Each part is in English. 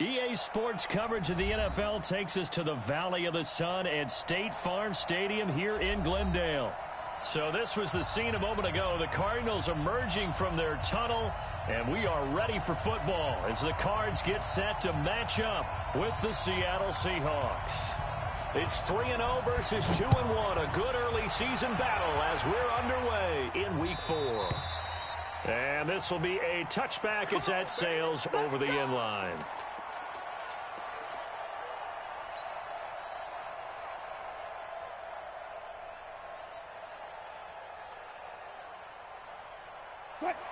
EA Sports coverage of the NFL takes us to the Valley of the Sun at State Farm Stadium here in Glendale. So this was the scene a moment ago. The Cardinals emerging from their tunnel, and we are ready for football as the Cards get set to match up with the Seattle Seahawks. It's 3-0 versus 2-1, a good early season battle as we're underway in Week 4. And this will be a touchback as that sails over the end line.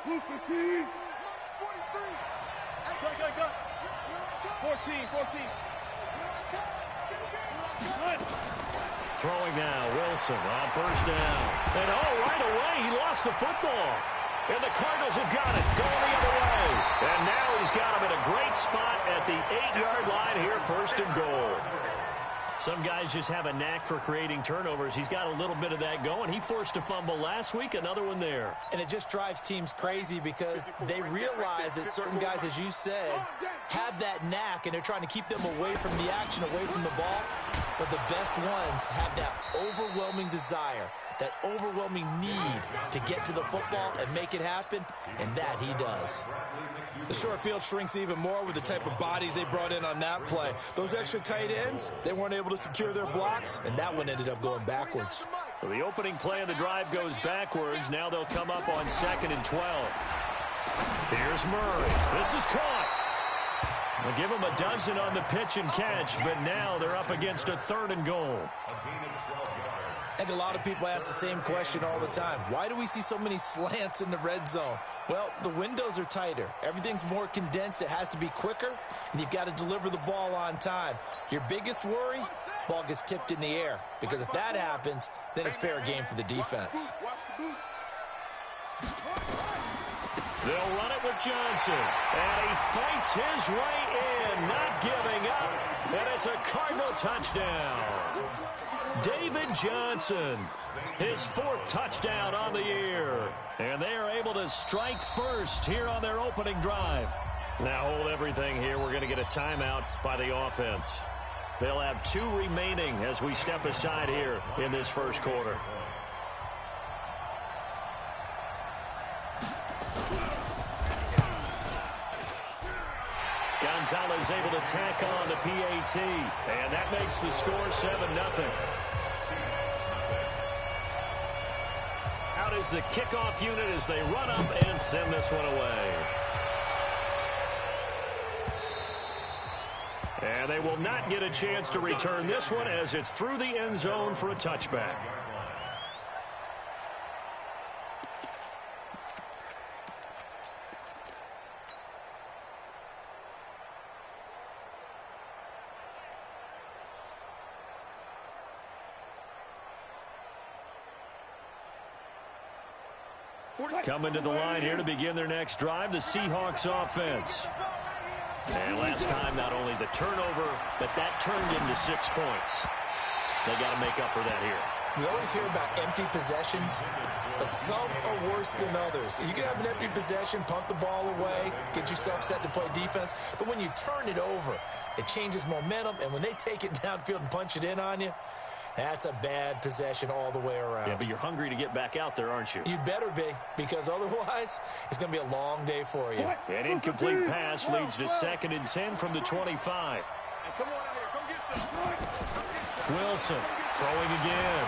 Blue 15. 43. Go. 14. Throwing now, Wilson on first down. And right away, he lost the football. And the Cardinals have got it, going the other way. And now he's got him in a great spot at the 8-yard line here, first and goal. Some guys just have a knack for creating turnovers. He's got a little bit of that going. He forced a fumble last week, another one there. And it just drives teams crazy because they realize that certain guys, as you said, have that knack, and they're trying to keep them away from the action, away from the ball. But the best ones have that overwhelming desire, that overwhelming need to get to the football and make it happen, and that he does. The short field shrinks even more with the type of bodies they brought in on that play. Those extra tight ends, they weren't able to secure their blocks, and that one ended up going backwards. So the opening play of the drive goes backwards. Now they'll come up on 2nd and 12. Here's Murray. This is caught. They'll give him a dozen on the pitch and catch, but now they're up against a 3rd and goal. I think a lot of people ask the same question all the time. Why do we see so many slants in the red zone? Well, the windows are tighter. Everything's more condensed. It has to be quicker, and you've got to deliver the ball on time. Your biggest worry, ball gets tipped in the air, because if that happens, then it's fair game for the defense. They'll run it with Johnson, and he fights his way in, not giving up, and it's a Cardinal touchdown. David Johnson, his 4th touchdown on the year. And they are able to strike first here on their opening drive. Now hold everything here. We're going to get a timeout by the offense. They'll have 2 remaining as we step aside here in this first quarter. Gonzalez able to tack on the PAT, and that makes the score 7-0. Out is the kickoff unit as they run up and send this one away. And they will not get a chance to return this one as it's through the end zone for a touchback. Coming to the line here to begin their next drive, the Seahawks offense. And last time, not only the turnover, but that turned into 6 points. They got to make up for that here. We always hear about empty possessions, but some are worse than others. You can have an empty possession, punt the ball away, get yourself set to play defense, but when you turn it over, it changes momentum, and when they take it downfield and punch it in on you, that's a bad possession all the way around. Yeah, but you're hungry to get back out there, aren't you? You better be, because otherwise, it's going to be a long day for you. An incomplete pass leads to 2nd and 10 from the 25. Wilson throwing again.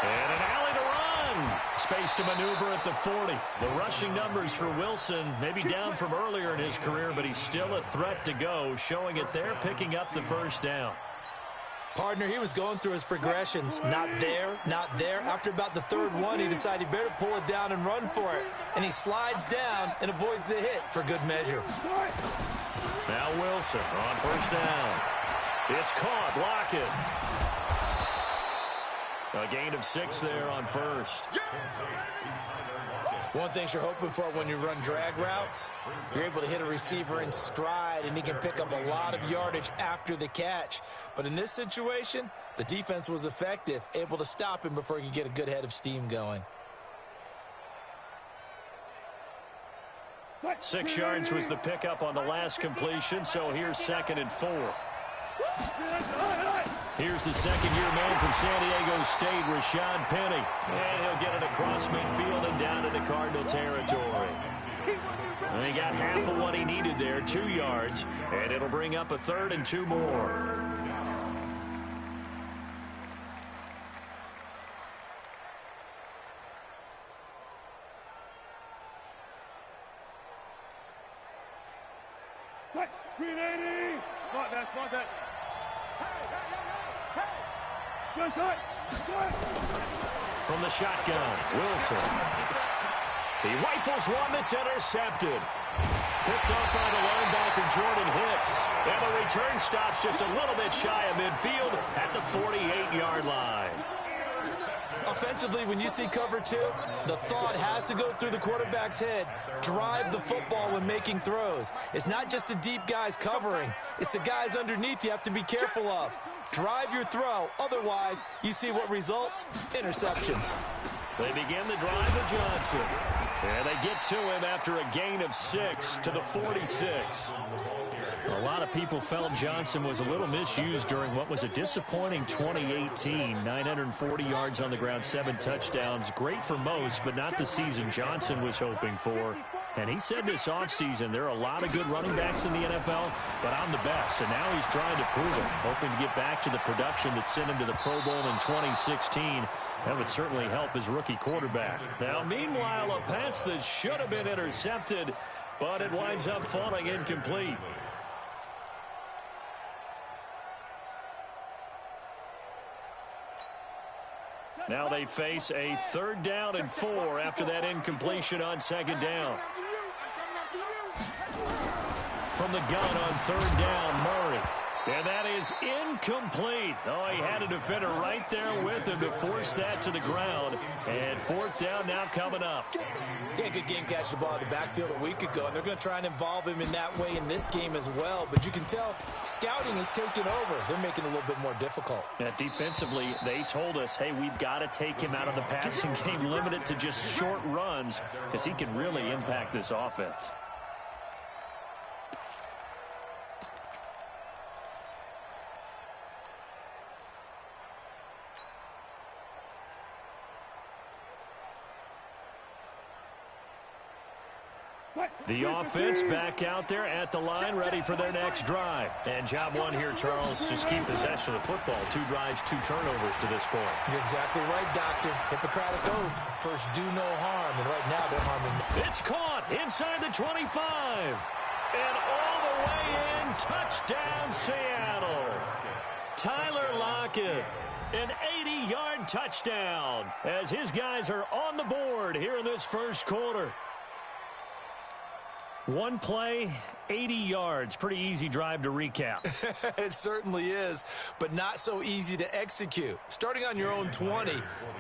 And an alley to run. Space to maneuver at the 40. The rushing numbers for Wilson maybe down from earlier in his career, but he's still a threat to go, showing it there, picking up the first down. Partner, he was going through his progressions. Not there, not there. After about the 3rd one, he decided he better pull it down and run for it. And he slides down and avoids the hit for good measure. Now Wilson on first down. It's caught. Lockett. A gain of 6 there on first. One thing you're hoping for when you run drag routes, you're able to hit a receiver in stride, and he can pick up a lot of yardage after the catch. But in this situation, the defense was effective, able to stop him before he could get a good head of steam going. 6 yards was the pickup on the last completion, so here's 2nd and 4. Here's the second-year man from San Diego State, Rashad Penny. And he'll get it across midfield and down into Cardinal territory. And he got half of what he needed there, 2 yards, and it'll bring up a 3rd and 2 more. Green 80! Spot that. Good, good. From the shotgun, Wilson. He rifles one that's intercepted. Picked up by the linebacker, Jordan Hicks. And the return stops just a little bit shy of midfield at the 48-yard line. Offensively, when you see cover 2, the thought has to go through the quarterback's head. Drive the football when making throws. It's not just the deep guys covering. It's the guys underneath you have to be careful of. Drive your throw. Otherwise, you see what results? Interceptions. They begin the drive with Johnson. And they get to him after a gain of 6 to the 46. A lot of people felt Johnson was a little misused during what was a disappointing 2018. 940 yards on the ground, 7 touchdowns. Great for most, but not the season Johnson was hoping for. And he said this offseason, there are a lot of good running backs in the NFL, but I'm the best. And now he's trying to prove it, hoping to get back to the production that sent him to the Pro Bowl in 2016. That would certainly help his rookie quarterback. Now, meanwhile, a pass that should have been intercepted, but it winds up falling incomplete. Now they face a 3rd down and 4 after that incompletion on 2nd down. From the gun on 3rd down, Murray. And that is incomplete. Oh, he had a defender right there with him to force that to the ground. And 4th down now coming up. Yeah, good game catch the ball in the backfield a week ago, and they're going to try and involve him in that way in this game as well. But you can tell scouting is taking over. They're making it a little bit more difficult. Defensively, they told us, hey, we've got to take him out of the passing game, limit it to just short runs, because he can really impact this offense. The offense back out there at the line, ready for their next drive. And job one here, Charles, just keep possession of the football. 2 drives, 2 turnovers to this point. You're exactly right, Doctor. Hippocratic oath. First, do no harm. And right now, they're harming. It's caught inside the 25. And all the way in, touchdown, Seattle. Tyler Lockett. An 80-yard touchdown as his guys are on the board here in this first quarter. 1 play, 80 yards. Pretty easy drive to recap. It certainly is, but not so easy to execute. Starting on your own 20,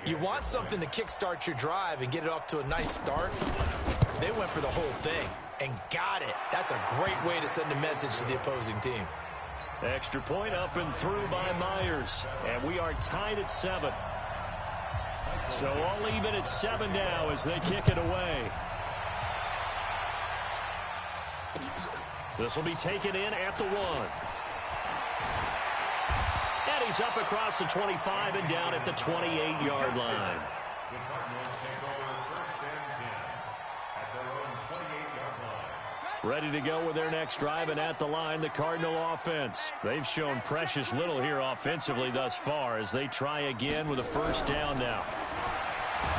you want something to kickstart your drive and get it off to a nice start. They went for the whole thing and got it. That's a great way to send a message to the opposing team. Extra point up and through by Myers. And we are tied at 7. So all even at 7 now as they kick it away. This will be taken in at the 1. And he's up across the 25 and down at the 28-yard line. Ready to go with their next drive, and at the line, the Cardinal offense. They've shown precious little here offensively thus far as they try again with a 1st down now.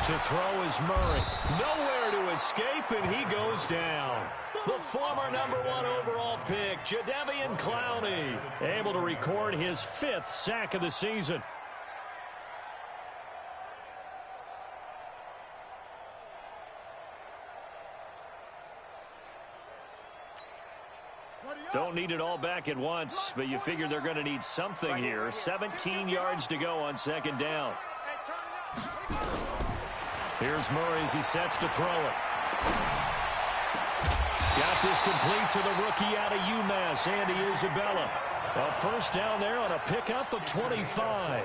To throw is Murray. Nowhere to escape, and he goes down. The former number 1 overall pick, Jadeveon Clowney, able to record his 5th sack of the season. Don't need it all back at once, but you figure they're going to need something here. 17 yards to go on 2nd down. Here's Murray as he sets to throw it. Got this complete to the rookie out of UMass, Andy Isabella. A 1st down there on a pickup of 25.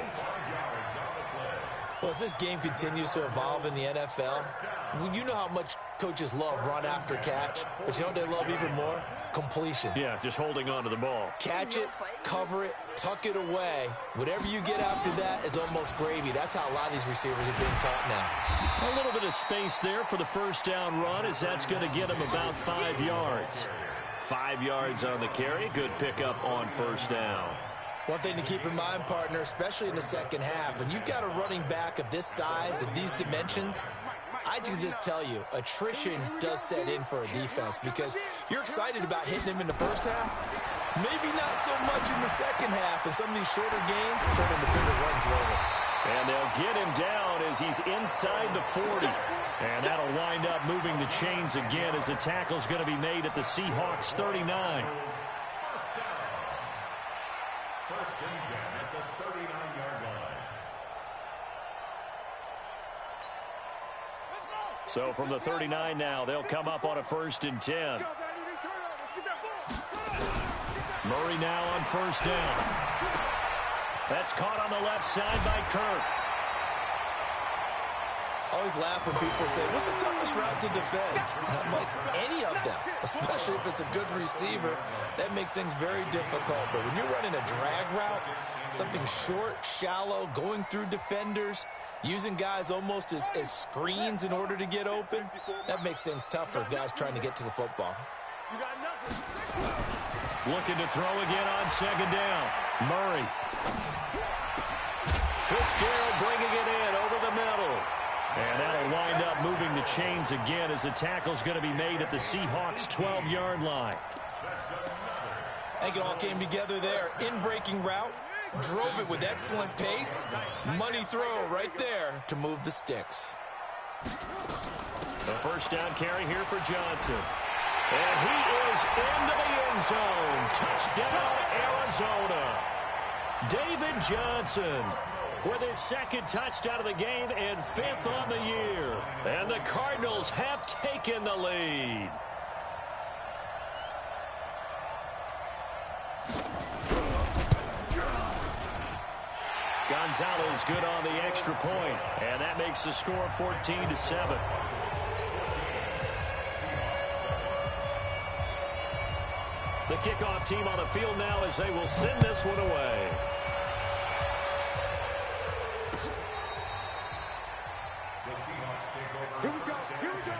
Well, as this game continues to evolve in the NFL, you know how much coaches love run after catch, but you know what they love even more? Completion. Yeah, just holding on to the ball. Catch it, cover it, tuck it away. Whatever you get after that is almost gravy. That's how a lot of these receivers are being taught now. A little bit of space there for the first down run, as that's going to get him about 5 yards. 5 yards on the carry. Good pickup on first down. One thing to keep in mind, partner, especially in the second half, when you've got a running back of this size, of these dimensions, I can just tell you, attrition does set in for a defense because you're excited about hitting him in the first half. Maybe not so much in the second half, and some of these shorter gains turn into bigger runs later. And they'll get him down as he's inside the 40. And that'll wind up moving the chains again as the tackle's going to be made at the Seahawks 39. First and 10 at the 39-yard line. So from the 39 now, they'll come up on a 1st and 10. Murray now on first down. That's caught on the left side by Kirk. I always laugh when people say, what's the toughest route to defend? And I'm like, any of them, especially if it's a good receiver. That makes things very difficult. But when you're running a drag route, something short, shallow, going through defenders, using guys almost as screens in order to get open, that makes things tough for guys trying to get to the football. Looking to throw again on second down. Murray. Fitzgerald bringing it in over the middle. And that'll wind up moving the chains again as the tackle's going to be made at the Seahawks 12-yard line. I think it all came together there. In-breaking route. Drove it with excellent pace. Money throw right there to move the sticks. The first down carry here for Johnson. And he is into the end zone. Touchdown, Arizona. David Johnson with his second touchdown of the game and 5th on the year. And the Cardinals have taken the lead. Gonzalez good on the extra point, and that makes the score 14-7. The kickoff team on the field now as they will send this one away. The Seahawks take over. Here we go. Here we go.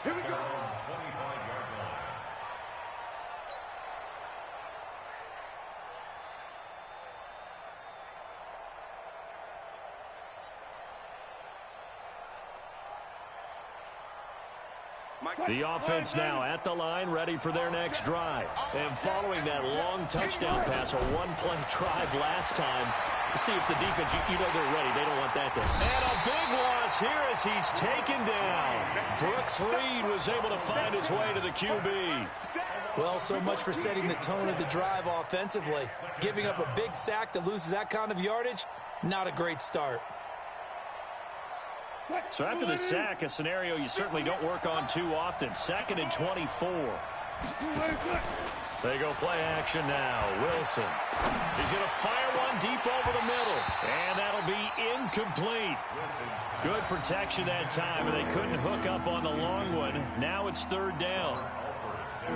Here we go. 25-yard line. The offense now at the line, ready for their next drive. And following that long touchdown pass, a one-play drive last time, to see if the defense, you know they're ready. They don't want that to. And a big loss here as he's taken down. Brooks Reed was able to find his way to the QB. Well, so much for setting the tone of the drive offensively. Giving up a big sack that loses that kind of yardage, not a great start. So after the sack, a scenario you certainly don't work on too often. 2nd and 24. They go play action now. Wilson. He's going to fire one deep over the middle. And that'll be incomplete. Good protection that time, and they couldn't hook up on the long one. Now it's 3rd down.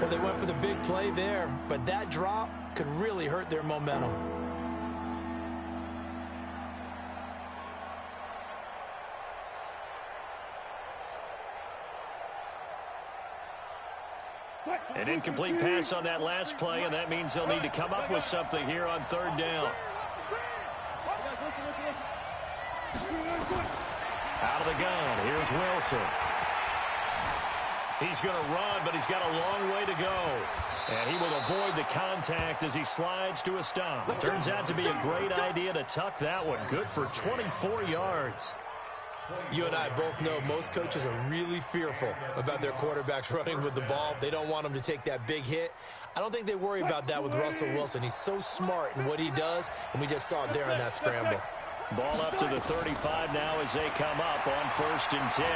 Well, they went for the big play there, but that drop could really hurt their momentum. An incomplete pass on that last play, and that means they'll need to come up with something here on 3rd down. Out of the gun, here's Wilson. He's going to run, but he's got a long way to go. And he will avoid the contact as he slides to a stop. Turns out to be a great idea to tuck that one. Good for 24 yards. You and I both know most coaches are really fearful about their quarterbacks running with the ball. They don't want them to take that big hit. I don't think they worry about that with Russell Wilson. He's so smart in what he does, and we just saw it there on that scramble. Ball up to the 35 now as they come up on 1st and 10.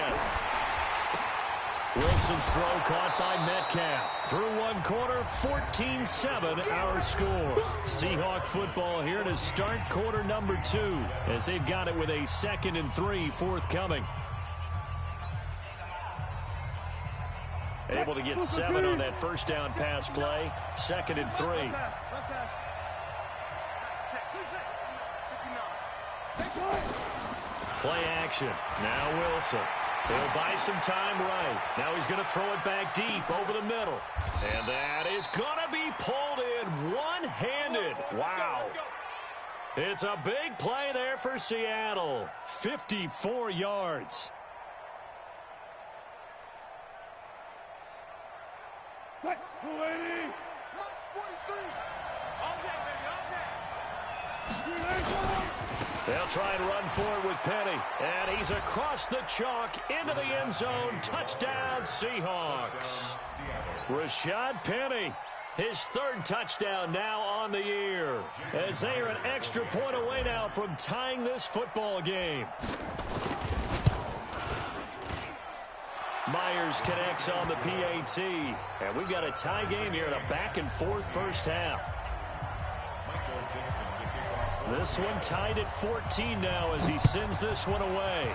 Wilson's throw caught by Metcalf. Through one quarter, 14-7 our score. Seahawk football here to start quarter number 2 as they've got it with a 2nd and 3 forthcoming. Able to get 7 on that first down pass play. 2nd and 3. Play action. Now Wilson. He'll buy some time right. Now he's going to throw it back deep over the middle. And that is going to be pulled in one-handed. Wow. It's a big play there for Seattle. 54 yards. They'll try and run for it with Penny. And he's across the chalk into the end zone. Touchdown, Seahawks. Rashad Penny, his 3rd touchdown now on the year. As they are an extra point away now from tying this football game. Myers connects on the PAT. And we've got a tie game here in a back-and-forth first half. This one tied at 14 now as he sends this one away.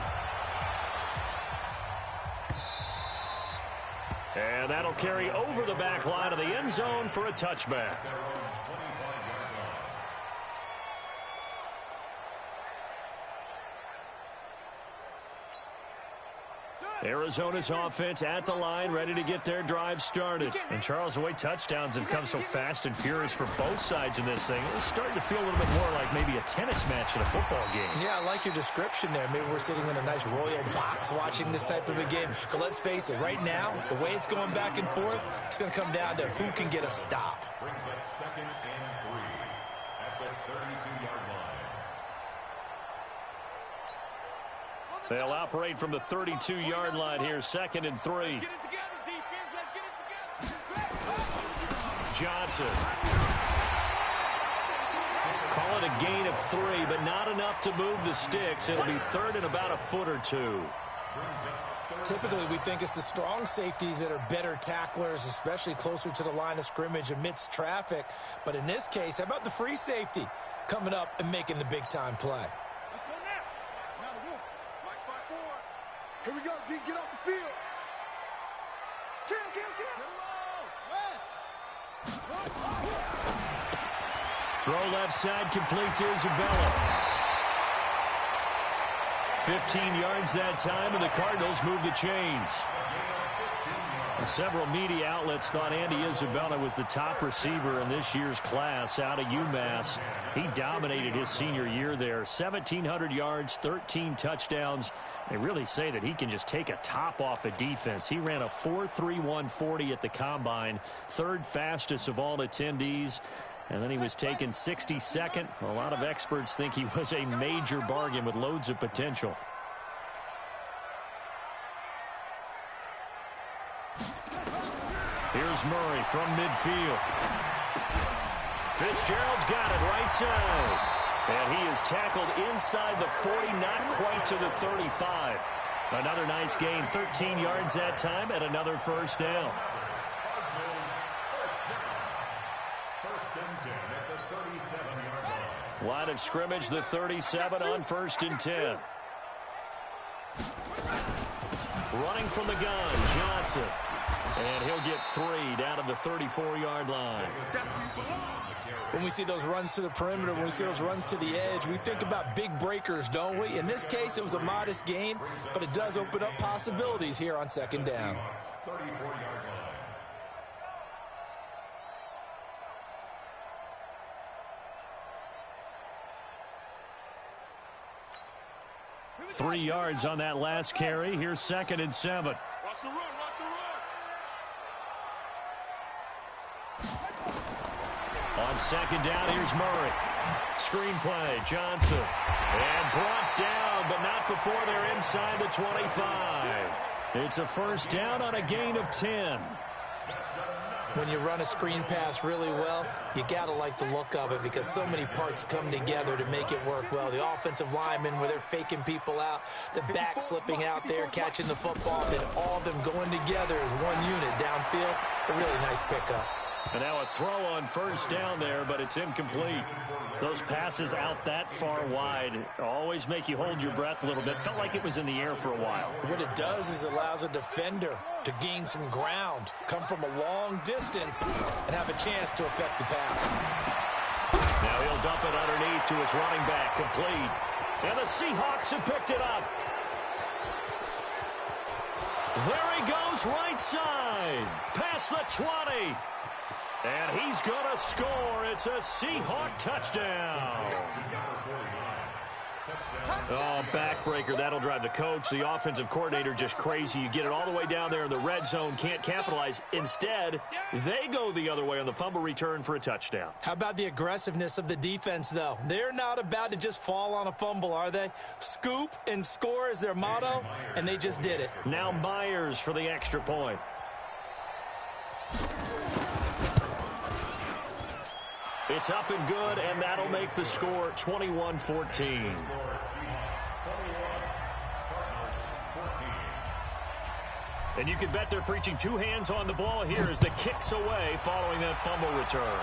And that'll carry over the back line of the end zone for a touchback. Arizona's offense at the line, ready to get their drive started. And Charles, the way touchdowns have come so fast and furious for both sides in this thing, it's starting to feel a little bit more like maybe a tennis match in a football game. Yeah, I like your description there. Maybe we're sitting in a nice royal box watching this type of a game. But let's face it, right now, the way it's going back and forth, it's going to come down to who can get a stop. Brings up 2nd and 3 at the 32-yard line. They'll operate from the 32-yard line here, 2nd and 3. Johnson. Call it a gain of 3, but not enough to move the sticks. It'll be 3rd and about a foot or 2. Typically, we think it's the strong safeties that are better tacklers, especially closer to the line of scrimmage amidst traffic. But in this case, how about the free safety coming up and making the big-time play? Here we go, G. Get off the field. Kill. Throw left side, complete to Isabella. 15 yards that time, and the Cardinals move the chains. And several media outlets thought Andy Isabella was the top receiver in this year's class out of UMass. He dominated his senior year there. 1,700 yards, 13 touchdowns. They really say that he can just take a top off a defense. He ran a 4.31 40 at the Combine, 3rd fastest of all attendees. And then he was taken 62nd. A lot of experts think he was a major bargain with loads of potential. Here's Murray from midfield. Fitzgerald's got it right side. And he is tackled inside the 40, not quite to the 35. Another nice gain, 13 yards that time, and another first down. First and 10 at the 37-yard line. Line of scrimmage, the 37 on 1st and 10. Running from the gun, Johnson. And he'll get 3 down to the 34-yard line. When we see those runs to the perimeter, when we see those runs to the edge, we think about big breakers, don't we? In this case, it was a modest gain, but it does open up possibilities here on 2nd down. 34-yard line. 3 yards on that last carry. Here's 2nd and 7. Watch the run, watch the run. On 2nd down, here's Murray. Screen play, Johnson. And brought down, but not before they're inside the 25. It's a first down on a gain of 10. When you run a screen pass really well, you got to like the look of it because so many parts come together to make it work well. The offensive linemen, where they're faking people out, the back slipping out there, catching the football, then all of them going together as one unit downfield. A really nice pickup. And now a throw on first down there, but it's incomplete. Those passes out that far wide always make you hold your breath a little bit. Felt like it was in the air for a while. What it does is it allows a defender to gain some ground, come from a long distance, and have a chance to affect the pass. Now he'll dump it underneath to his running back, complete. And the Seahawks have picked it up. There he goes, right side. Past the 20. And he's going to score. It's a Seahawk touchdown. Oh, backbreaker. That'll drive the coach, the offensive coordinator, just crazy. You get it all the way down there in the red zone, can't capitalize. Instead, they go the other way on the fumble return for a touchdown. How about the aggressiveness of the defense, though? They're not about to just fall on a fumble, are they? Scoop and score is their motto, and they just did it. Now Myers for the extra point. It's up and good, and that'll make the score 21-14. And you can bet they're preaching two hands on the ball here as the kicks away following that fumble return.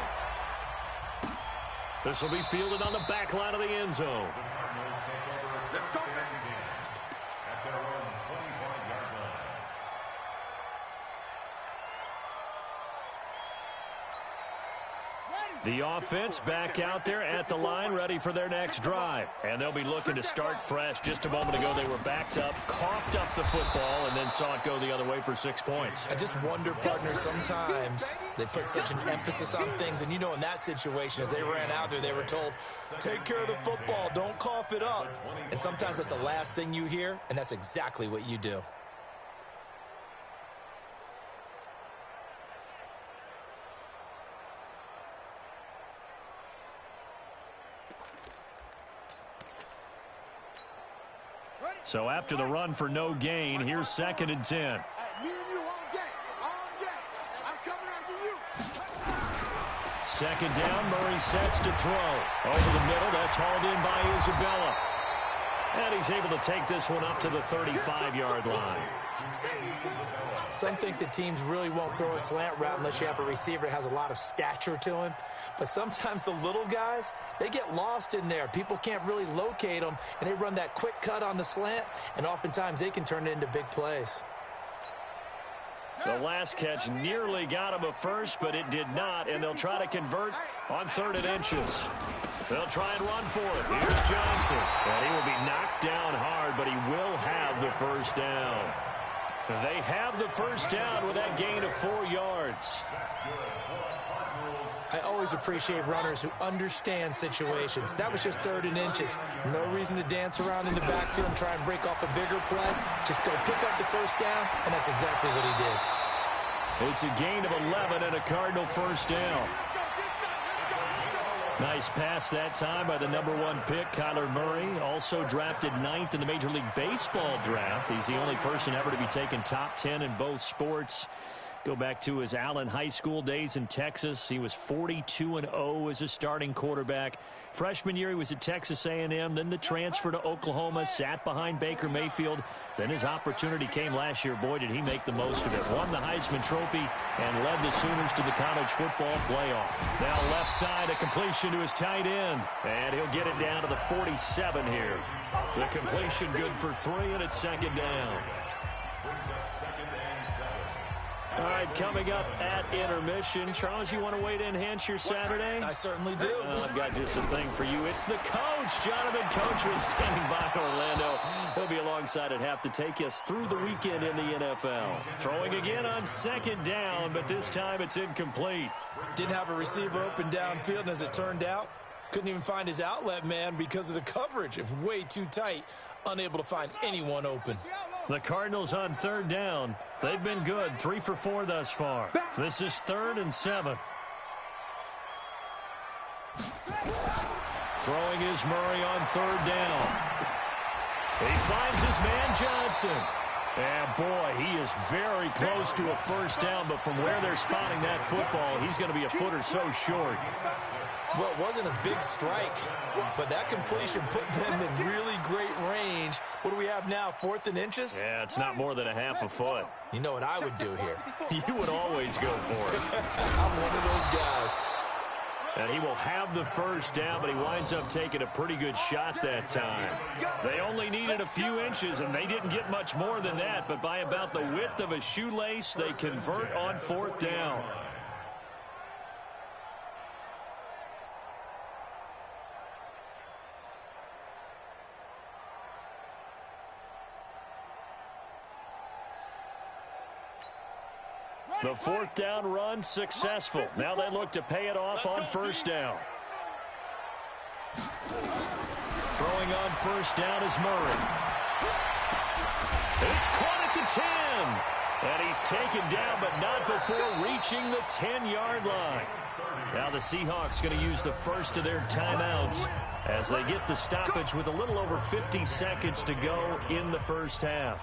This will be fielded on the back line of the end zone. The offense back out there at the line, ready for their next drive. And they'll be looking to start fresh. Just a moment ago, they were backed up, coughed up the football, and then saw it go the other way for 6 points. I just wonder, partner, sometimes they put such an emphasis on things. And, you know, in that situation, as they ran out there, they were told, take care of the football, don't cough it up. And sometimes that's the last thing you hear, and that's exactly what you do. So after the run for no gain, here's 2nd and 10. Me and you on deck. I'm coming after you. 2nd down, Murray sets to throw. Over the middle, that's hauled in by Isabella. And he's able to take this one up to the 35-yard line. Some think that teams really won't throw a slant route unless you have a receiver that has a lot of stature to him. But sometimes the little guys, they get lost in there. People can't really locate them, and they run that quick cut on the slant, and oftentimes they can turn it into big plays. The last catch nearly got him a first, but it did not, and they'll try to convert on 3rd and inches. They'll try and run for it. Here's Johnson. And he will be knocked down hard, but he will have the first down. They have the first down with that gain of 4 yards. I always appreciate runners who understand situations. That was just 3rd and inches. No reason to dance around in the backfield and try and break off a bigger play. Just go pick up the first down, and that's exactly what he did. It's a gain of 11 and a Cardinal first down. Nice pass that time by the #1 pick, Kyler Murray. Also drafted 9th in the Major League Baseball draft. He's the only person ever to be taken top 10 in both sports. Go back to his Allen High School days in Texas. He was 42-0 as a starting quarterback. Freshman year, he was at Texas A&M. Then the transfer to Oklahoma, sat behind Baker Mayfield. Then his opportunity came last year. Boy, did he make the most of it. Won the Heisman Trophy and led the Sooners to the college football playoff. Now left side, a completion to his tight end. And he'll get it down to the 47 here. The completion good for 3, and it's 2nd down. All right, coming up at intermission. Charles, you want to wait to enhance your Saturday? I certainly do. I've got just a thing for you. It's the coach, Jonathan Coachman, standing by Orlando. He'll be alongside at half to take us through the weekend in the NFL. Throwing again on 2nd down, but this time it's incomplete. Didn't have a receiver open downfield, and as it turned out, couldn't even find his outlet man because of the coverage. It was way too tight, unable to find anyone open. The Cardinals on 3rd down. They've been good, 3 for 4 thus far. This is 3rd and 7. Throwing is Murray on 3rd down. He finds his man Johnson. And boy, he is very close to a first down, but from where they're spotting that football, he's going to be a foot or so short. Well, it wasn't a big strike, but that completion put them in really great range. What do we have now, 4th and inches? Yeah, it's not more than a half a foot. You know what I would do here? You would always go for it. I'm one of those guys. And he will have the first down, but he winds up taking a pretty good shot that time. They only needed a few inches, and they didn't get much more than that, but by about the width of a shoelace, they convert on 4th down. The 4th down run successful. Now they look to pay it off on 1st down. Throwing on 1st down is Murray. It's caught at the 10. And he's taken down, but not before reaching the 10-yard line. Now the Seahawks going to use the first of their timeouts as they get the stoppage with a little over 50 seconds to go in the first half.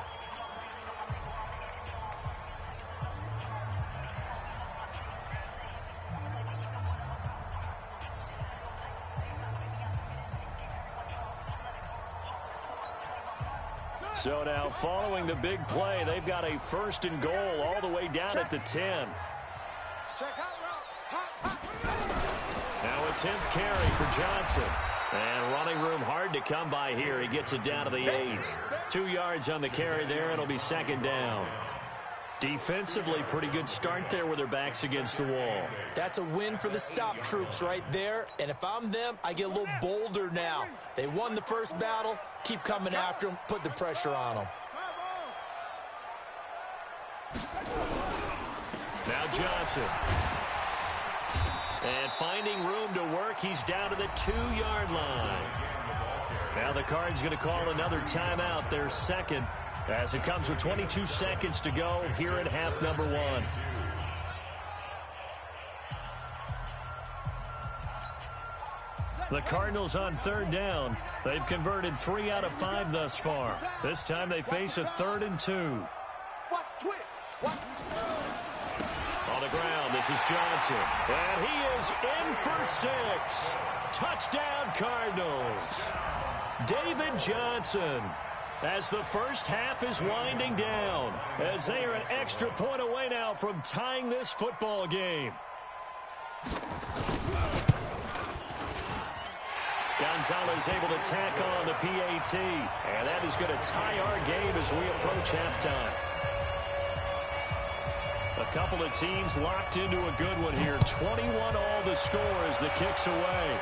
So now following the big play, they've got a 1st and goal all the way down at the 10. Now a 10th carry for Johnson. And running room hard to come by here. He gets it down to the 8. 2 yards on the carry there. It'll be 2nd down. Defensively, pretty good start there with their backs against the wall. That's a win for the stop troops right there. And if I'm them, I get a little bolder now. They won the first battle. Keep coming after them. Put the pressure on them. Now Johnson. And finding room to work, he's down to the 2-yard line. Now the Cards going to call another timeout, their second, as it comes with 22 seconds to go here in half number 1. The Cardinals on 3rd down. They've converted 3 out of 5 thus far. This time they face a 3rd and 2. On the ground, this is Johnson. And he is in for 6. Touchdown, Cardinals. David Johnson. As the first half is winding down, as they are an extra point away now from tying this football game. Gonzalez able to tack on the PAT, and that is going to tie our game as we approach halftime. A couple of teams locked into a good one here. 21 all the score as the kick's away.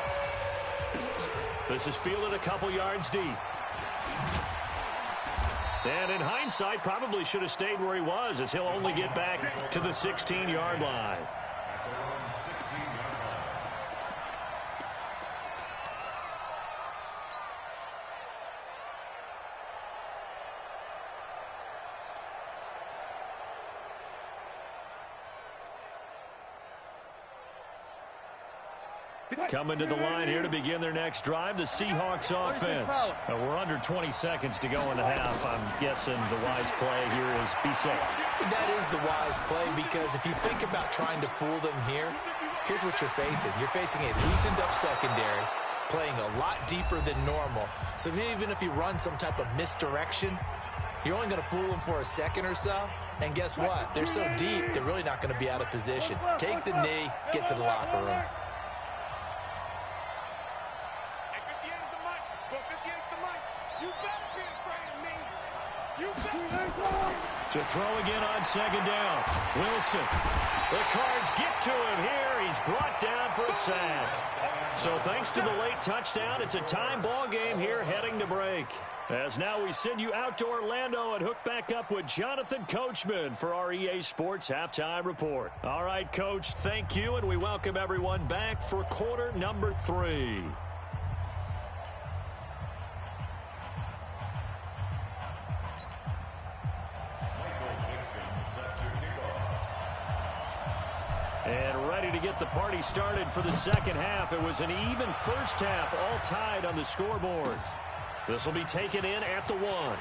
This is fielded a couple yards deep. And in hindsight, probably should have stayed where he was, as he'll only get back to the 16-yard line. Coming to the line here to begin their next drive, the Seahawks offense. We're under 20 seconds to go in the half. I'm guessing the wise play here is be safe. That is the wise play, because if you think about trying to fool them here, here's what you're facing. You're facing a loosened up secondary, playing a lot deeper than normal. So even if you run some type of misdirection, you're only going to fool them for a second or so. And guess what? They're so deep, they're really not going to be out of position. Take the knee, get to the locker room. To throw again on 2nd down. Wilson. The Cards get to him here. He's brought down for a sack. So thanks to the late touchdown, it's a time ball game here heading to break. As now we send you out to Orlando and hook back up with Jonathan Coachman for our EA Sports Halftime Report. All right, Coach, thank you, and we welcome everyone back for quarter number 3. And ready to get the party started for the second half. It was an even first half, all tied on the scoreboard. This will be taken in at the 1.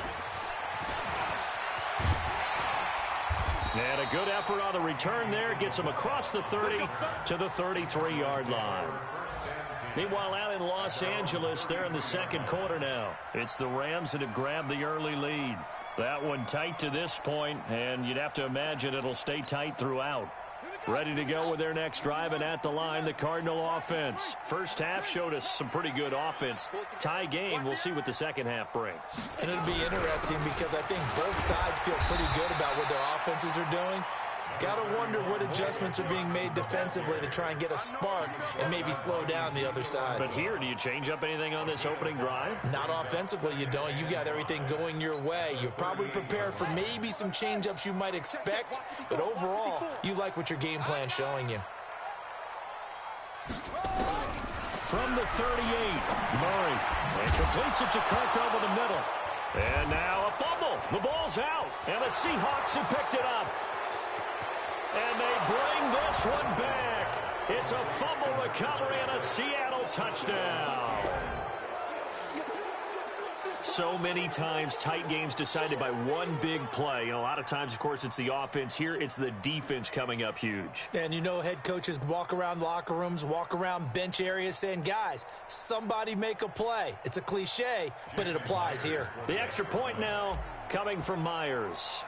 And a good effort on the return there. Gets him across the 30 to the 33-yard line. Meanwhile, out in Los Angeles, they're in the second quarter now. It's the Rams that have grabbed the early lead. That one tight to this point, and you'd have to imagine it'll stay tight throughout. Ready to go with their next drive, and at the line, the Cardinal offense. First half showed us some pretty good offense. Tie game, we'll see what the second half brings. And it'll be interesting because I think both sides feel pretty good about what their offenses are doing. Got to wonder what adjustments are being made defensively to try and get a spark and maybe slow down the other side. But here, do you change up anything on this opening drive? Not offensively, you don't. You got everything going your way. You've probably prepared for maybe some change-ups you might expect, but overall, you like what your game plan's showing you. From the 38, Murray. And completes it to Kirk over the middle. And now a fumble. The ball's out. And the Seahawks have picked it up. And they bring this one back. It's a fumble recovery and a Seattle touchdown. So many times tight games decided by one big play. A lot of times, of course, it's the offense. Here, it's the defense coming up huge. And you know head coaches walk around locker rooms, walk around bench areas saying, guys, somebody make a play. It's a cliche, but it applies here. The extra point now coming from Myers.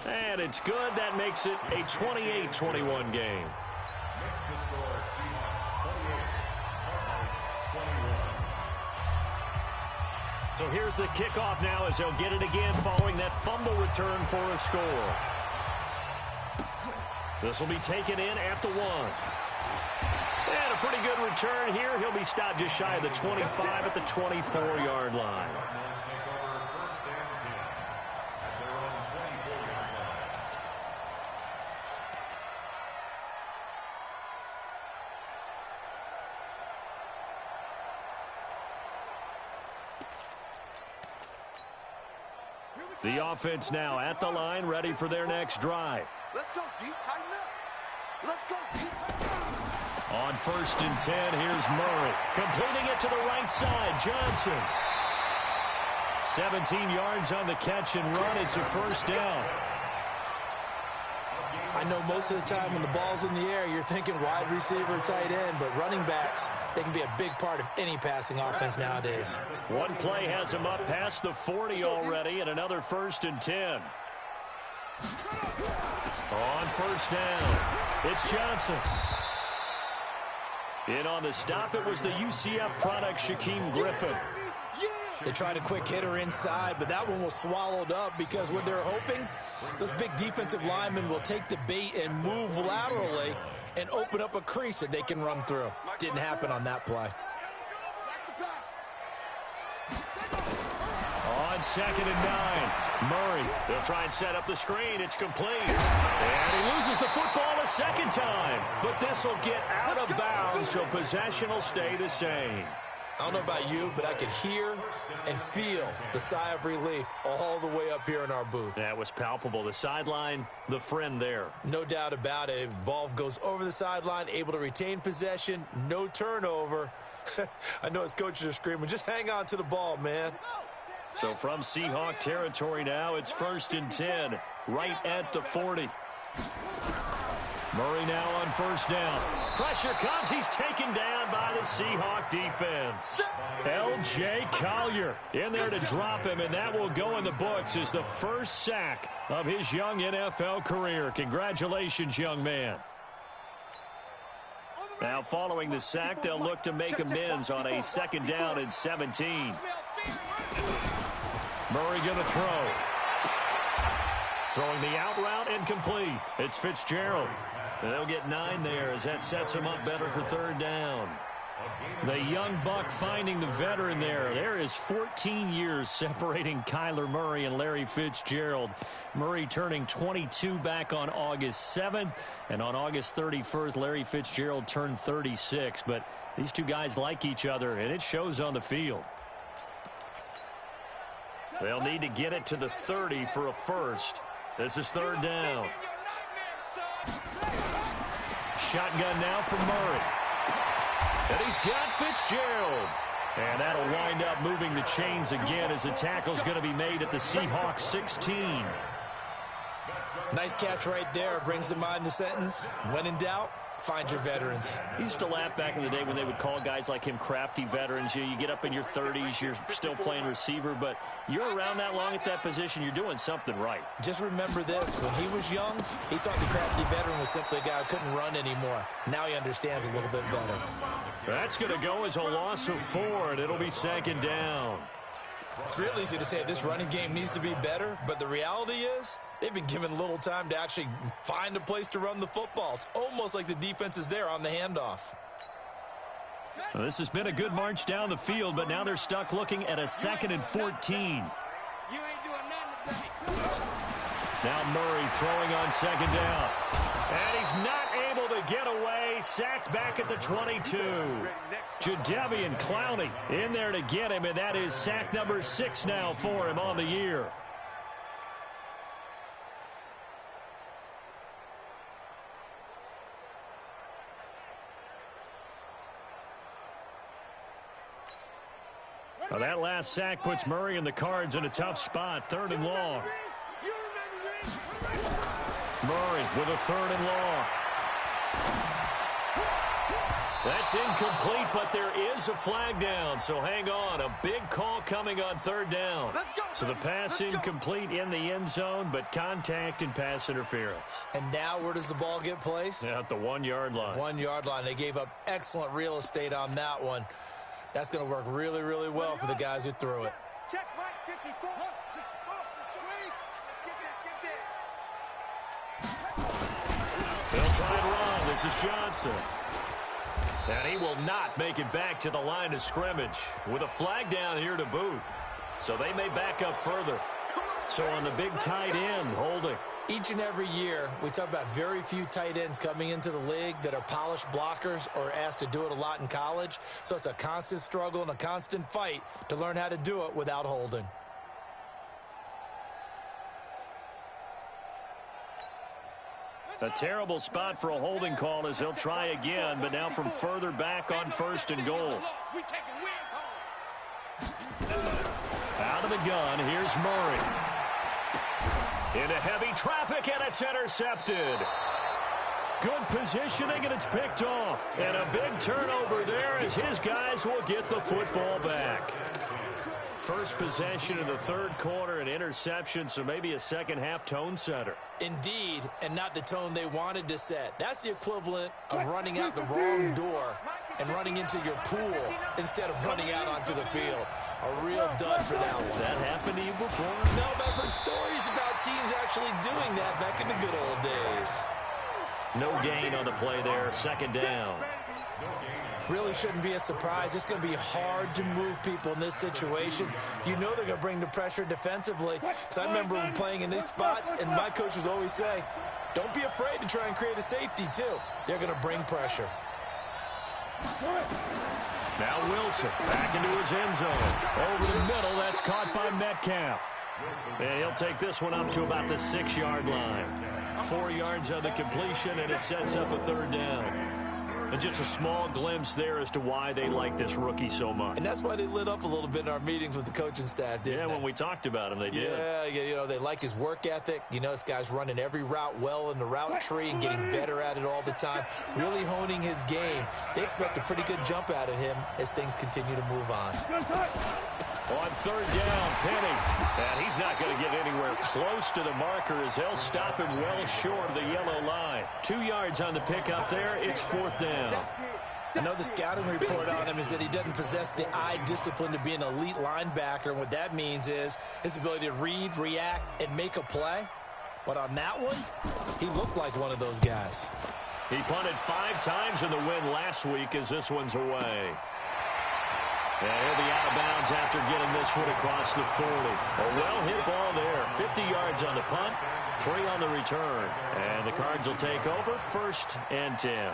And it's good. That makes it a 28-21 game. Next to score, Seahawks 28, Cardinals 21. So here's the kickoff now as they'll get it again following that fumble return for a score. This will be taken in at the 1. And a pretty good return here. He'll be stopped just shy of the 25 at the 24-yard line. The offense now at the line, ready for their next drive. Let's go deep, tighten up. Let's go deep, tighten up. On 1st and 10, here's Murray. Completing it to the right side, Johnson. 17 yards on the catch and run. It's a first down. I know most of the time when the ball's in the air, you're thinking wide receiver, tight end, but running backs, they can be a big part of any passing offense nowadays. One play has him up past the 40 already, and another 1st and 10. On 1st down, it's Johnson. In on the stop, it was the UCF product, Shaquem Griffin. They tried a quick hitter inside, but that one was swallowed up because what they're hoping, those big defensive linemen will take the bait and move laterally and open up a crease that they can run through. Didn't happen on that play. On 2nd and 9, Murray. They'll try and set up the screen. It's complete. And he loses the football a second time. But this will get out of bounds, so possession will stay the same. I don't know about you, but I could hear and feel the sigh of relief all the way up here in our booth. That was palpable. The sideline, the friend there. No doubt about it. If the ball goes over the sideline, able to retain possession, no turnover. I know his coaches are screaming, just hang on to the ball, man. So from Seahawk territory now, it's 1st and 10, right at the 40. Murray now on 1st down. Pressure comes. He's taken down by the Seahawk defense. L.J. Collier in there to drop him, and that will go in the books as the first sack of his young NFL career. Congratulations, young man. Now following the sack, they'll look to make amends on a 2nd down and 17. Murray going to throw. Throwing the out route, incomplete. It's Fitzgerald. They'll get 9 there as that sets him up better for 3rd down. The young buck finding the veteran there. There is 14 years separating Kyler Murray and Larry Fitzgerald. Murray turning 22 back on August 7th. And on August 31st, Larry Fitzgerald turned 36. But these two guys like each other, and it shows on the field. They'll need to get it to the 30 for a first. This is 3rd down. Shotgun now for Murray. And he's got Fitzgerald. And that'll wind up moving the chains again as the tackle's going to be made at the Seahawks 16. Nice catch right there. Brings to mind the sentence, when in doubt, find your veterans. He used to laugh back in the day when they would call guys like him crafty veterans. You get up in your 30s, you're still playing receiver, but you're around that long at that position, you're doing something right. Just remember this. When he was young, he thought the crafty veteran was simply a guy who couldn't run anymore. Now he understands a little bit better. That's going to go as a loss of 4, and it'll be 2nd down. It's real easy to say this running game needs to be better, but the reality is they've been given little time to actually find a place to run the football. It's almost like the defense is there on the handoff. Well, this has been a good march down the field, but now they're stuck looking at a 2nd and 14. Now Murray throwing on 2nd down. And he's not able to get away. Sacked back at the 22. Jadeveon Clowney in there to get him, and that is sack number 6 now for him on the year. Well, that last sack puts Murray and the Cards in a tough spot. 3rd and long. Murray with a 3rd and long. That's incomplete, but there is a flag down, so hang on. A big call coming on 3rd down. So the pass incomplete in the end zone, but contact and pass interference. And now where does the ball get placed? At the 1-yard line. 1-yard line. They gave up excellent real estate on that one. That's going to work really, really well for the guys who threw it. Check Mike 54. They'll try and run. This is Johnson. And he will not make it back to the line of scrimmage with a flag down here to boot. So they may back up further. So on the big tight end, holding. Each and every year, we talk about very few tight ends coming into the league that are polished blockers or asked to do it a lot in college. So it's a constant struggle and a constant fight to learn how to do it without holding. A terrible spot for a holding call as he'll try again, but now from further back on 1st and goal. Out of the gun, here's Murray. Into heavy traffic, and it's intercepted. Good positioning, and it's picked off. And a big turnover there as his guys will get the football back. First possession in the 3rd quarter, an interception, so maybe a second-half tone setter. Indeed, and not the tone they wanted to set. That's the equivalent of running out the wrong door and running into your pool instead of running out onto the field. A real dud for that one. Has that happened to you before? No, but I've heard stories about teams actually doing that back in the good old days. No gain on the play there, 2nd down. Really shouldn't be a surprise. It's going to be hard to move people in this situation. You know they're going to bring the pressure defensively. So I remember playing in these spots, and my coach was always saying, don't be afraid to try and create a safety, too. They're going to bring pressure. Now Wilson back into his end zone. Over the middle, that's caught by Metcalf. And he'll take this one up to about the 6-yard line. 4 yards on the completion, and it sets up a 3rd down. And just a small glimpse there as to why they like this rookie so much. And that's why they lit up a little bit in our meetings with the coaching staff, didn't they? When we talked about him, they did. Yeah, you know, they like his work ethic. You know, this guy's running every route well in the route tree and getting better at it all the time, really honing his game. They expect a pretty good jump out of him as things continue to move on. On 3rd down, Penny. And he's not going to get anywhere close to the marker as they'll stop him well short of the yellow line. 2 yards on the pickup there. It's 4th down. I know the scouting report on him is that he doesn't possess the eye discipline to be an elite linebacker. And what that means is his ability to read, react, and make a play. But on that one, he looked like one of those guys. He punted 5 times in the win last week as this one's away. And he'll be out of bounds after getting this one across the 40. A well-hit ball there. 50 yards on the punt, 3 on the return. And the Cards will take over 1st and 10.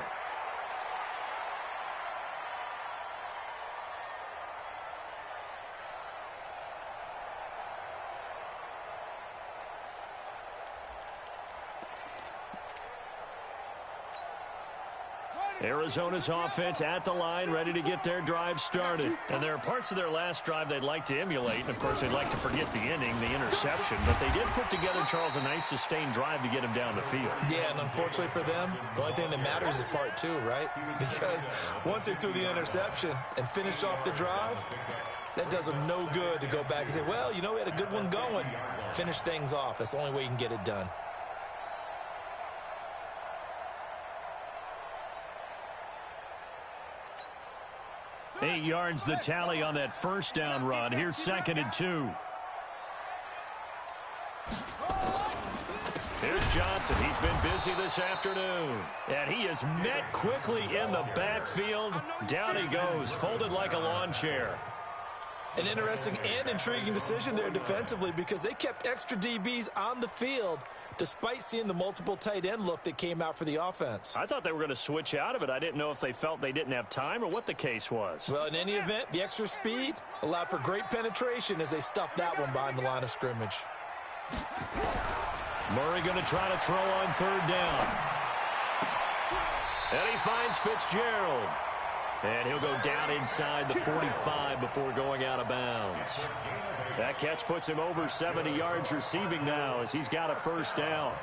Arizona's offense at the line, ready to get their drive started. And there are parts of their last drive they'd like to emulate. And, of course, they'd like to forget the inning, the interception. But they did put together, Charles, a nice sustained drive to get him down the field. Yeah, and unfortunately for them, the only thing that matters is part two, right? Because once they threw the interception and finished off the drive, that does them no good to go back and say, well, you know, we had a good one going. Finish things off. That's the only way you can get it done. Eight yards the tally on that first down run. Here's 2nd and 2. Here's Johnson. He's been busy this afternoon. And he is met quickly in the backfield. Down he goes, folded like a lawn chair. An interesting and intriguing decision there defensively because they kept extra DBs on the field despite seeing the multiple tight end look that came out for the offense. I thought they were going to switch out of it. I didn't know if they felt they didn't have time or what the case was. Well, in any event, the extra speed allowed for great penetration as they stuffed that one behind the line of scrimmage. Murray going to try to throw on 3rd down. And he finds Fitzgerald. And he'll go down inside the 45 before going out of bounds. That catch puts him over 70 yards receiving now as he's got a 1st down.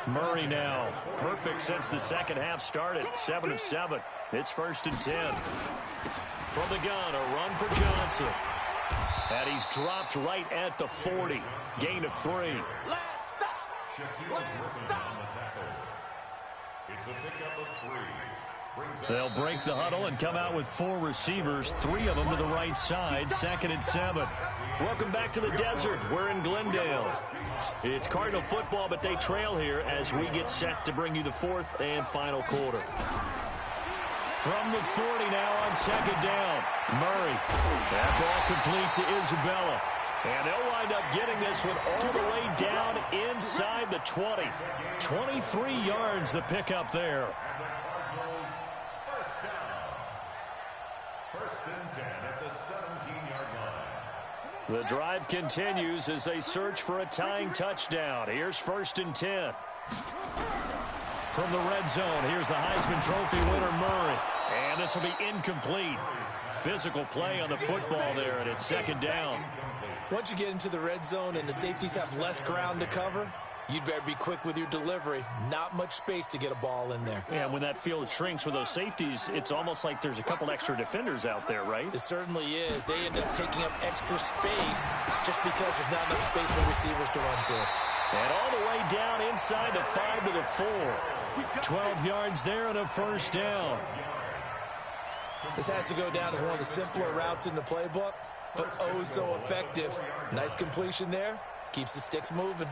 Murray now, perfect since the second half started, 7 of 7. It's 1st and 10. From the gun, a run for Johnson. And he's dropped right at the 40. Gain of 3. Last stop. Last stop. It's a pickup of 3. They'll break the huddle and come out with 4 receivers, 3 of them to the right side, 2nd and 7. Welcome back to the desert. We're in Glendale. It's Cardinal football, but they trail here as we get set to bring you the 4th and final quarter. From the 40 now on 2nd down. Murray. That ball complete to Isabella. And they'll wind up getting this one all the way down inside the 20. 23 yards the pickup there. The drive continues as they search for a tying touchdown. Here's 1st and 10. From the red zone, here's the Heisman Trophy winner, Murray. And this will be incomplete. Physical play on the football there, and it's 2nd down. Once you get into the red zone and the safeties have less ground to cover, you'd better be quick with your delivery. Not much space to get a ball in there. Yeah, when that field shrinks with those safeties, it's almost like there's a couple extra defenders out there, right? It certainly is. They end up taking up extra space just because there's not enough space for receivers to run through. And all the way down inside the 5 to the 4. 12 yards there and a 1st down. This has to go down as one of the simpler routes in the playbook, but oh so effective. Nice completion there. Keeps the sticks moving.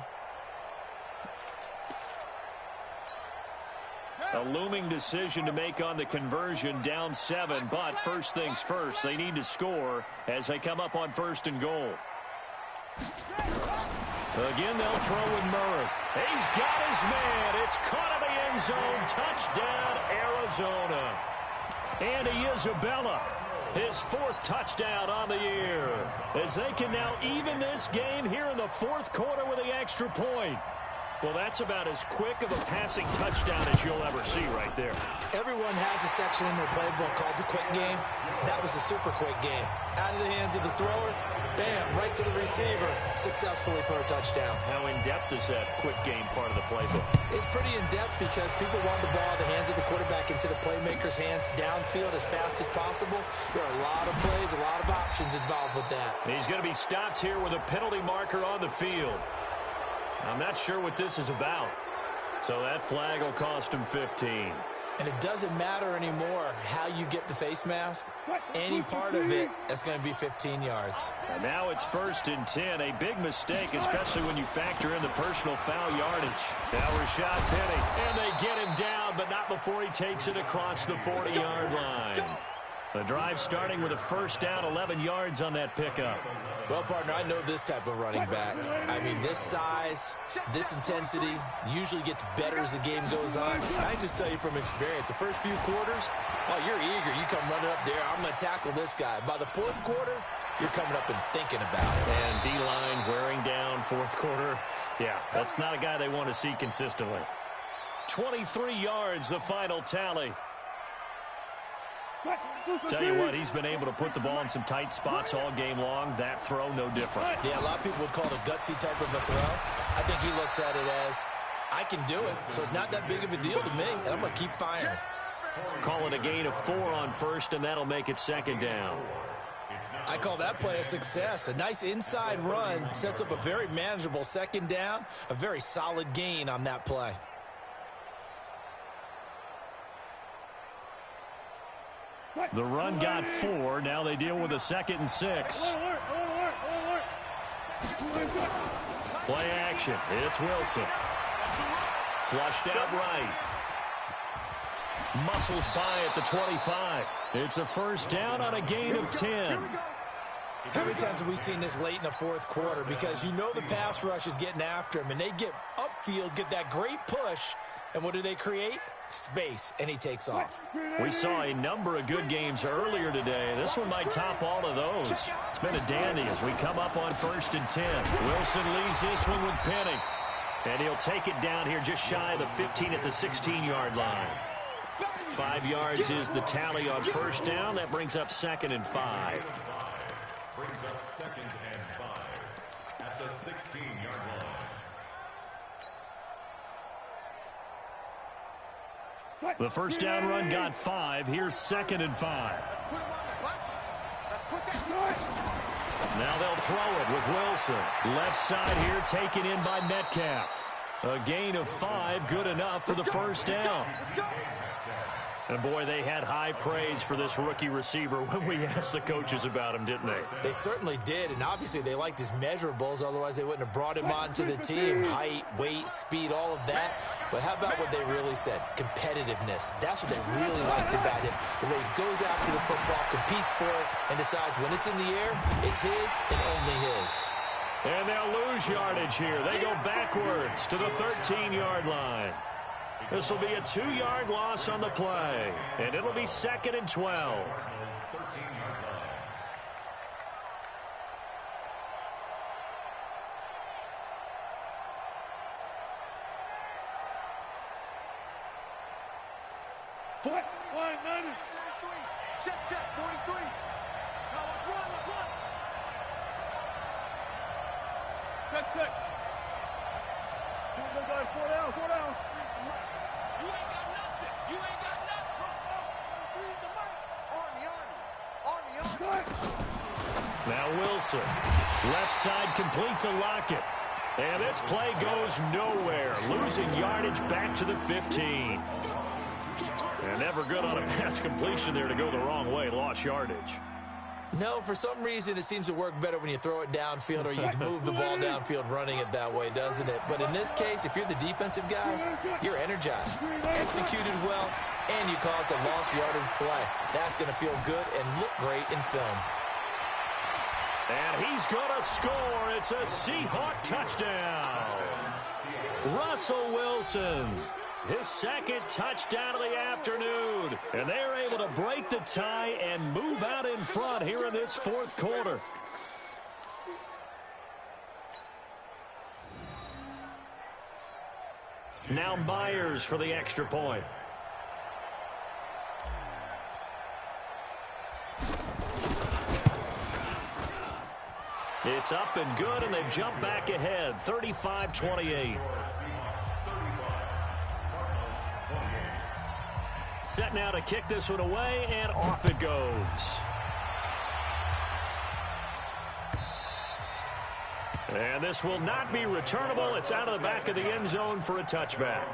A looming decision to make on the conversion, down 7, but first things first, they need to score as they come up on 1st and goal. Again, they'll throw with Murray. He's got his man. It's caught in the end zone. Touchdown, Arizona. Andy Isabella, his 4th touchdown on the year, as they can now even this game here in the 4th quarter with the extra point. Well, that's about as quick of a passing touchdown as you'll ever see right there. Everyone has a section in their playbook called the quick game. That was a super quick game. Out of the hands of the thrower, bam, right to the receiver, successfully for a touchdown. How in-depth is that quick game part of the playbook? It's pretty in-depth because people want the ball in the hands of the quarterback into the playmaker's hands downfield as fast as possible. There are a lot of plays, a lot of options involved with that. He's going to be stopped here with a penalty marker on the field. I'm not sure what this is about. So that flag will cost him 15. And it doesn't matter anymore how you get the face mask. Any part of it, that's going to be 15 yards. And now it's 1st and 10. A big mistake, especially when you factor in the personal foul yardage. Now Rashad Penny. And they get him down, but not before he takes it across the 40-yard line. The drive starting with a 1st down, 11 yards on that pickup. Well, partner, I know this type of running back. I mean, this size, this intensity usually gets better as the game goes on. I just tell you from experience, the first few quarters, oh, you're eager. You come running up there. I'm going to tackle this guy. By the 4th quarter, you're coming up and thinking about it. And D-line wearing down 4th quarter. Yeah, that's not a guy they want to see consistently. 23 yards, the final tally. Tell you what, he's been able to put the ball in some tight spots all game long. That throw, no different. Yeah, a lot of people would call it a gutsy type of a throw. I think he looks at it as, I can do it, so it's not that big of a deal to me, and I'm going to keep firing. Call it a gain of 4 on first, and that'll make it second down. I call that play a success. A nice inside run sets up a very manageable second down, a very solid gain on that play. The run got 4. Now they deal with a 2nd and 6. Play action. It's Wilson. Flushed out right. Muscles by at the 25. It's a first down on a gain of 10. How many times have we seen this late in the fourth quarter? Because you know the pass rush is getting after him, and they get upfield, get that great push, and what do they create? Space, and he takes off. We saw a number of good games earlier today. This one might top all of those. It's been a dandy as we come up on 1st and 10. Wilson leaves this one with Penny. And he'll take it down here just shy of the 15 at the 16-yard line. 5 yards is the tally on first down. That brings up 2nd and 5. Brings up 2nd and 5 at the 16-yard line. The first down run got 5. Here's 2nd and 5. Now they'll throw it with Wilson. Left side here taken in by Metcalf. A gain of 5, good enough for the first down. And, boy, they had high praise for this rookie receiver when we asked the coaches about him, didn't they? They certainly did, and obviously they liked his measurables. Otherwise, they wouldn't have brought him onto the team. Height, weight, speed, all of that. But how about what they really said? Competitiveness. That's what they really liked about him. The way he goes after the football, competes for it, and decides when it's in the air, it's his and only his. And they'll lose yardage here. They go backwards to the 13-yard line. This will be a 2-yard loss on the play, and it'll be 2nd and 12. Foot, line, 90. Check, 43. Now let's run. Check. Two guys, 4 down. You ain't got nothing. Now Wilson, left side complete to Lockett. And this play goes nowhere, losing yardage back to the 15. And never good on a pass completion there to go the wrong way, lost yardage. No, for some reason it seems to work better when you throw it downfield or you can move the ball downfield running it that way, doesn't it? But in this case, if you're the defensive guys, you're energized, executed well, and you caused a lost yardage play. That's going to feel good and look great in film. And he's going to score. It's a Seahawk touchdown. Russell Wilson, his 2nd touchdown of the afternoon. And they're able to break the tie and move out in front here in this 4th quarter. Now Myers for the extra point. It's up and good, and they've jumped back ahead, 35-28. Set now to kick this one away, and off it goes. And this will not be returnable. It's out of the back of the end zone for a touchback.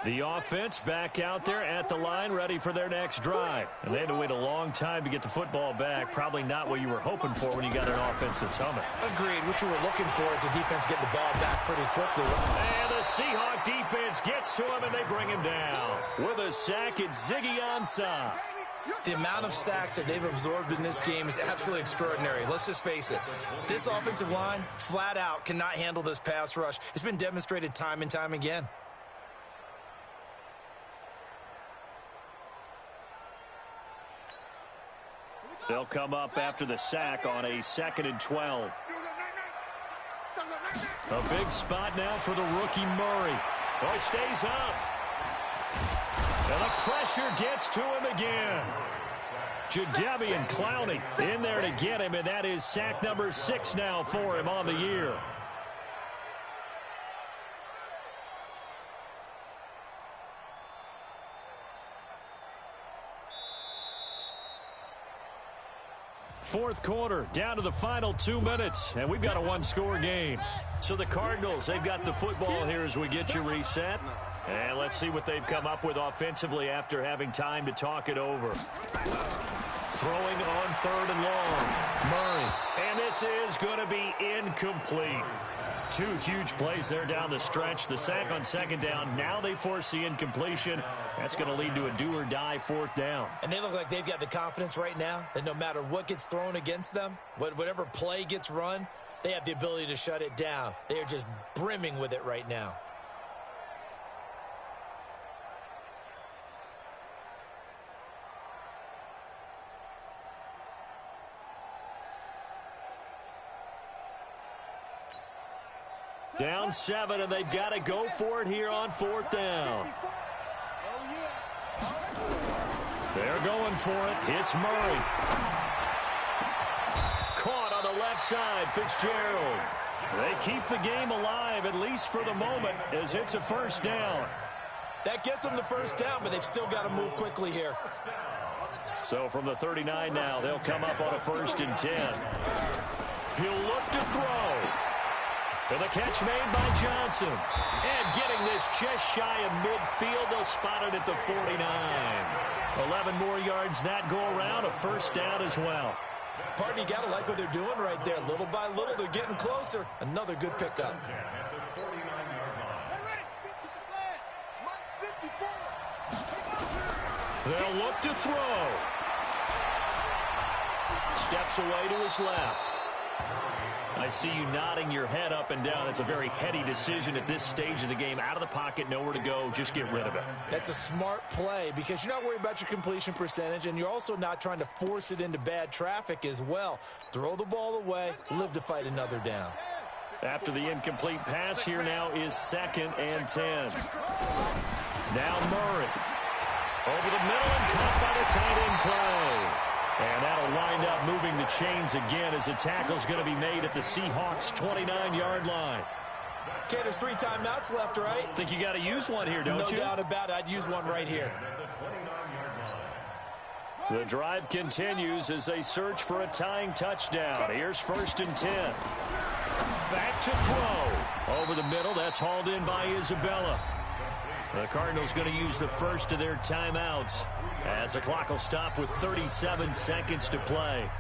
The offense back out there at the line, ready for their next drive. And they had to wait a long time to get the football back. Probably not what you were hoping for when you got an offense that's humming. Agreed. What you were looking for is the defense getting the ball back pretty quickly. And the Seahawk defense gets to him, and they bring him down. With a sack, it's Ziggy Ansah. The amount of sacks that they've absorbed in this game is absolutely extraordinary. Let's just face it. This offensive line, flat out, cannot handle this pass rush. It's been demonstrated time and time again. They'll come up after the sack on a 2nd and 12. A big spot now for the rookie Murray. Oh, he stays up. And the pressure gets to him again. Jadeveon Clowney in there to get him, and that is sack number 6 now for him on the year. Fourth quarter, down to the final 2 minutes, and we've got a one-score game. So the Cardinals, they've got the football here as we get you reset. And let's see what they've come up with offensively after having time to talk it over. Throwing on 3rd and long. Murray. And this is going to be incomplete. 2 huge plays there down the stretch. The sack on 2nd down. Now they force the incompletion. That's going to lead to a do-or-die 4th down. And they look like they've got the confidence right now that no matter what gets thrown against them, whatever play gets run, they have the ability to shut it down. They are just brimming with it right now. Down 7, and they've got to go for it here on 4th down. They're going for it. It's Murray. Caught on the left side, Fitzgerald. They keep the game alive, at least for the moment, as it's a 1st down. That gets them the 1st down, but they've still got to move quickly here. So from the 39 now, they'll come up on a 1st and 10. He'll look to throw. And the catch made by Johnson. And getting this just shy of midfield, they'll spot it at the 49. 11 more yards that go around, a 1st down as well. Partner, you got to like what they're doing right there. Little by little, they're getting closer. Another good pickup. They'll look to throw. Steps away to his left. I see you nodding your head up and down. It's a very heady decision at this stage of the game. Out of the pocket, nowhere to go. Just get rid of it. That's a smart play because you're not worried about your completion percentage, and you're also not trying to force it into bad traffic as well. Throw the ball away, live to fight another down. After the incomplete pass, here now is 2nd and 10. Now Murray. Over the middle and caught by the tight end play. And that'll wind up moving the chains again as the tackle's going to be made at the Seahawks' 29-yard line. Okay, there's 3 timeouts left, right? Think you got to use one here, don't you? No doubt about it. I'd use one right here. The drive continues as they search for a tying touchdown. Here's 1st and 10. Back to throw. Over the middle, that's hauled in by Isabella. The Cardinals going to use the first of their timeouts as the clock will stop with 37 seconds to play.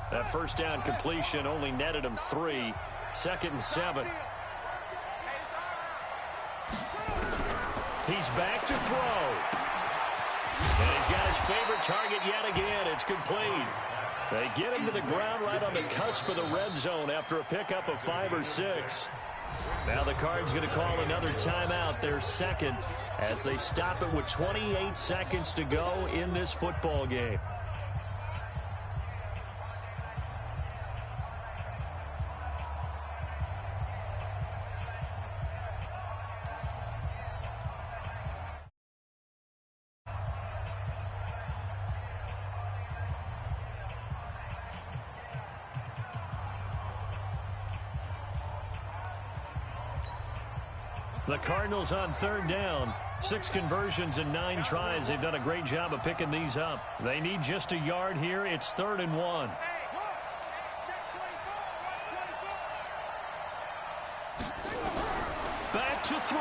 That 1st down completion only netted him 3. 2nd and 7. He's back to throw. And he's got his favorite target yet again. It's complete. They get him to the ground right on the cusp of the red zone after a pickup of 5 or 6. Now the Cards going to call another timeout, their 2nd, as they stop it with 28 seconds to go in this football game. The Cardinals on 3rd down. 6 conversions and 9 tries. They've done a great job of picking these up. They need just a yard here. It's 3rd and 1. Back to throw.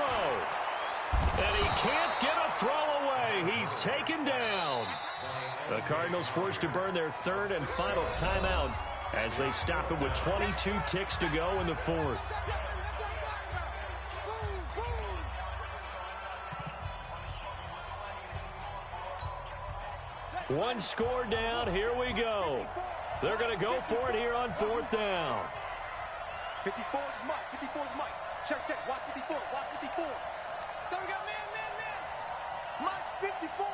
And he can't get a throw away. He's taken down. The Cardinals forced to burn their 3rd and final timeout as they stop it with 22 ticks to go in the fourth. One score down. Here we go. They're going to go for it here on fourth down. 54 is Mike. 54 is Mike. Check. Watch 54. Watch 54. So we got man. Mike's 54.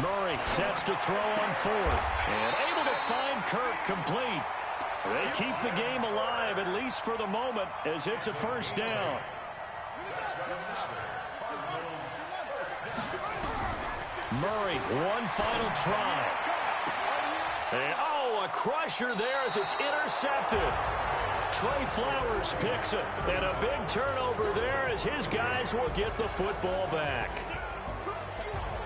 Murray sets to throw on fourth. And able to find Kirk complete. They keep the game alive, at least for the moment, as it's a first down. Murray, one final try. And, a crusher there as it's intercepted. Trey Flowers picks it. And a big turnover there as his guys will get the football back.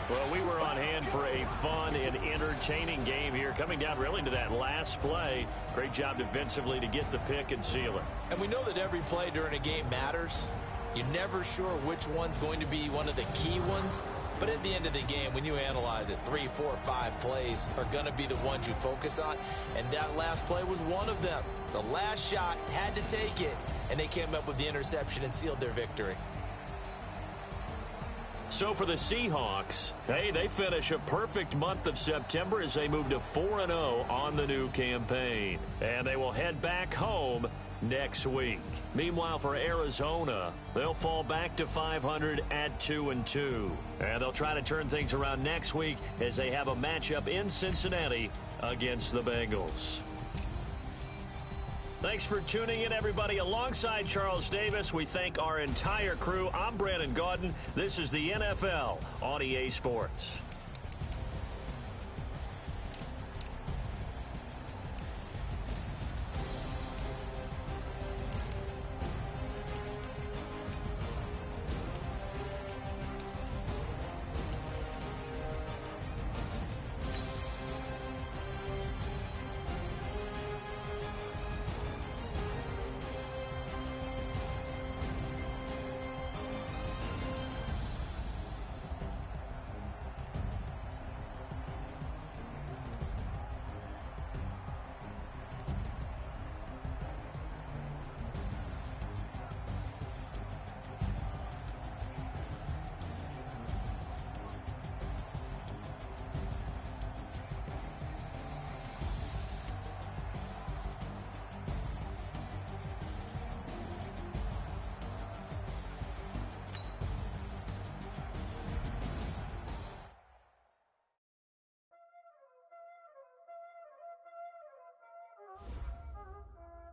Well, we were on hand for a fun and entertaining game here, coming down really to that last play. Great job defensively to get the pick and seal it. And we know that every play during a game matters. You're never sure which one's going to be one of the key ones. But at the end of the game, when you analyze it, 3, 4, 5 plays are going to be the ones you focus on. And that last play was one of them. The last shot had to take it, and they came up with the interception and sealed their victory. So for the Seahawks, hey, they finish a perfect month of September as they move to 4-0 on the new campaign. And they will head back home next week. Meanwhile, for Arizona, they'll fall back to 500 at 2-2. And they'll try to turn things around next week as they have a matchup in Cincinnati against the Bengals. Thanks for tuning in, everybody. Alongside Charles Davis, we thank our entire crew. I'm Brandon Gaudin. This is the NFL on EA Sports.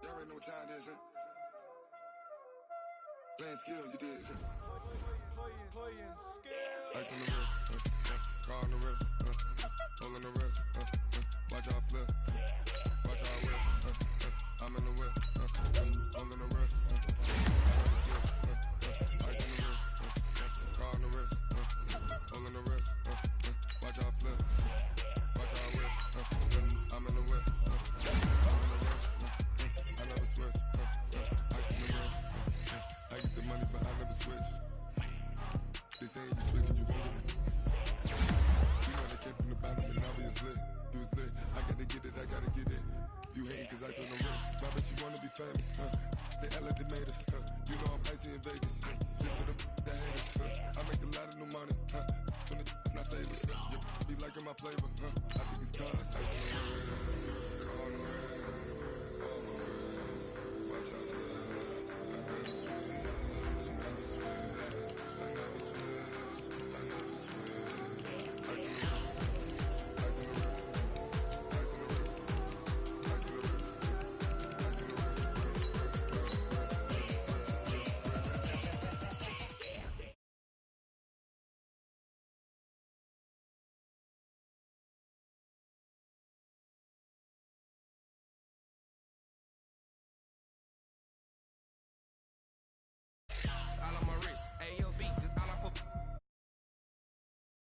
Y'all already know what time it is, huh? Playing skills, you did, huh? Playing skills. Ice on the wrist, car on the wrist, hole on the wrist, watch out flip, watch out whip, I'm in the whip, hole in the wrist, ice on the wrist, car on the wrist, hole in the wrist, watch out flip, watch out whip, I'm in the whip, I'm in the wrist. I never switch, ice in the wrist, I get the money but I never switch. They say you switching, you hold it. You know they came from the bottom and now we is lit. You was lit, I gotta get it, I gotta get it. You hating cause ice on the wrist, I bet you wanna be famous, They act like they made us, You know I'm icy in Vegas, This for the that hate us, I make a lot of new money, When it's not savers, You be liking my flavor, I think it's cause ice on the wrist, on the wrist, watch out, I never switch,